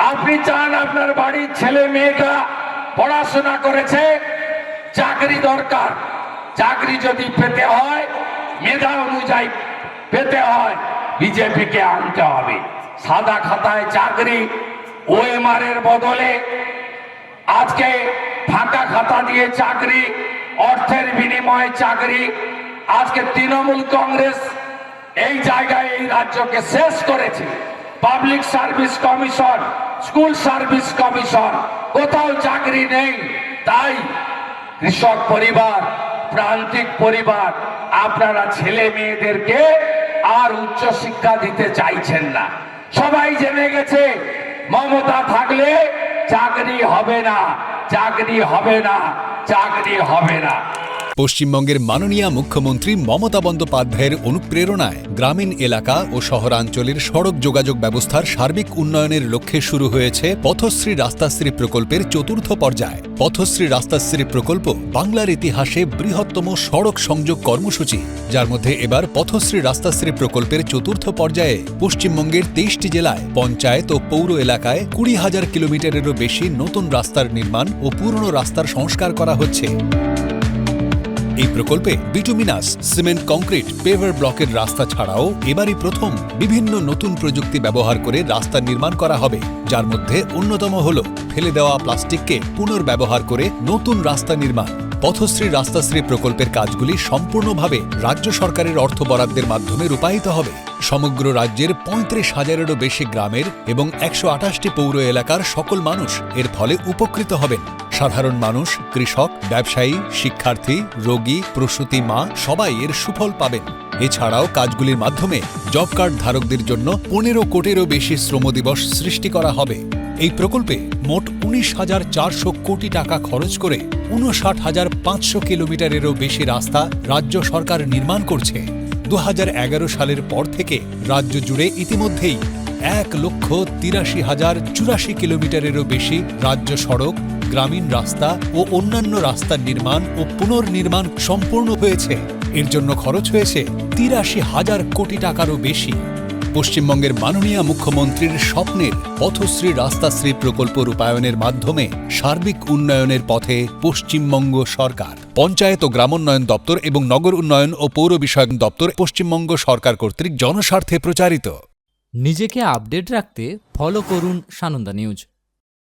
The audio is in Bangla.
আপনি চান আপনার বাড়ির ছেলে মেয়েটা পড়াশোনা করেছে, চাকরি দরকার। চাকরি যদি পেতে হয়, মেধা অনুযায়ী পেতে হয়, বিজেপিকে আনতে হবে। সাদা খাতায় চাকরি, ওএমআর এর বদলে আজকে ফাঁকা খাতা দিয়ে চাকরি, অর্থের বিনিময়ে চাকরি। আজকে তৃণমূল কংগ্রেস এই জায়গায় এই রাজ্যকে শেষ করেছে। Public service commission, school service commission, কোথাও চাকরি নেই। তাই কৃষক পরিবার, প্রান্তিক পরিবার, আপনারা ছেলে মেয়েদেরকে আর উচ্চ শিক্ষা দিতে চাইছেন না। সবাই জেনে গেছে মমতা থাকলে চাকরি হবে না, চাকরি হবে না, চাকরি হবে না। পশ্চিমবঙ্গের মাননীয় মুখ্যমন্ত্রী মমতা বন্দ্যোপাধ্যায়ের অনুপ্রেরণায় গ্রামীণ এলাকা ও শহরাঞ্চলের সড়ক যোগাযোগ ব্যবস্থার সার্বিক উন্নয়নের লক্ষ্যে শুরু হয়েছে পথশ্রী রাস্তাশ্রী প্রকল্পের চতুর্থ পর্যায়। পথশ্রী রাস্তাশ্রী প্রকল্প বাংলার ইতিহাসে বৃহত্তম সড়ক সংযোগ কর্মসূচি, যার মধ্যে এবার পথশ্রী রাস্তাশ্রী প্রকল্পের চতুর্থ পর্যায়ে পশ্চিমবঙ্গের 23টি জেলায় পঞ্চায়েত ও পৌর এলাকায় 20,000 কিলোমিটারেরও বেশি নতুন রাস্তার নির্মাণ ও পুরনো রাস্তার সংস্কার করা হচ্ছে। এই প্রকল্পে বিটুমিনাস, সিমেন্ট, কংক্রিট, পেভার ব্লকের রাস্তা ছাড়াও এবারই প্রথম বিভিন্ন নতুন প্রযুক্তি ব্যবহার করে রাস্তা নির্মাণ করা হবে, যার মধ্যে অন্যতম হল ফেলে দেওয়া প্লাস্টিককে পুনর্ব্যবহার করে নতুন রাস্তা নির্মাণ। পথশ্রী রাস্তাশ্রী প্রকল্পের কাজগুলি সম্পূর্ণভাবে রাজ্য সরকারের অর্থ বরাদ্দের মাধ্যমে রূপায়িত হবে। সমগ্র রাজ্যের 35,000-এরও বেশি গ্রামের এবং 128টি পৌর এলাকার সকল মানুষ এর ফলে উপকৃত হবেন। সাধারণ মানুষ, কৃষক, ব্যবসায়ী, শিক্ষার্থী, রোগী, প্রসূতি মা সবাই এর সুফল পাবেন। এছাড়াও কাজগুলির মাধ্যমে জব কার্ড ধারকদের জন্য 15 কোটিরও বেশি শ্রম দিবস সৃষ্টি করা হবে। এই প্রকল্পে মোট 19,400 কোটি টাকা খরচ করে 59,500 কিলোমিটারেরও বেশি রাস্তা রাজ্য সরকার নির্মাণ করছে। 2011 সালের পর থেকে রাজ্য জুড়ে ইতিমধ্যেই 1,83,084 কিলোমিটারেরও বেশি রাজ্য সড়ক, গ্রামীণ রাস্তা ও অন্যান্য রাস্তার নির্মাণ ও পুনর্নির্মাণ সম্পূর্ণ হয়েছে। এর জন্য খরচ হয়েছে 83,000 কোটি টাকারও বেশি। পশ্চিমবঙ্গের মাননীয় মুখ্যমন্ত্রীর স্বপ্নের পথশ্রী রাস্তাশ্রী প্রকল্প রূপায়ণের মাধ্যমে সার্বিক উন্নয়নের পথে পশ্চিমবঙ্গ সরকার। পঞ্চায়েত ও গ্রামোন্নয়ন দপ্তর এবং নগর উন্নয়ন ও পৌর বিষয়ক দপ্তর পশ্চিমবঙ্গ সরকার কর্তৃক জনস্বার্থে প্রচারিত। নিজেকে আপডেট রাখতে ফলো করুন সানন্দা নিউজ।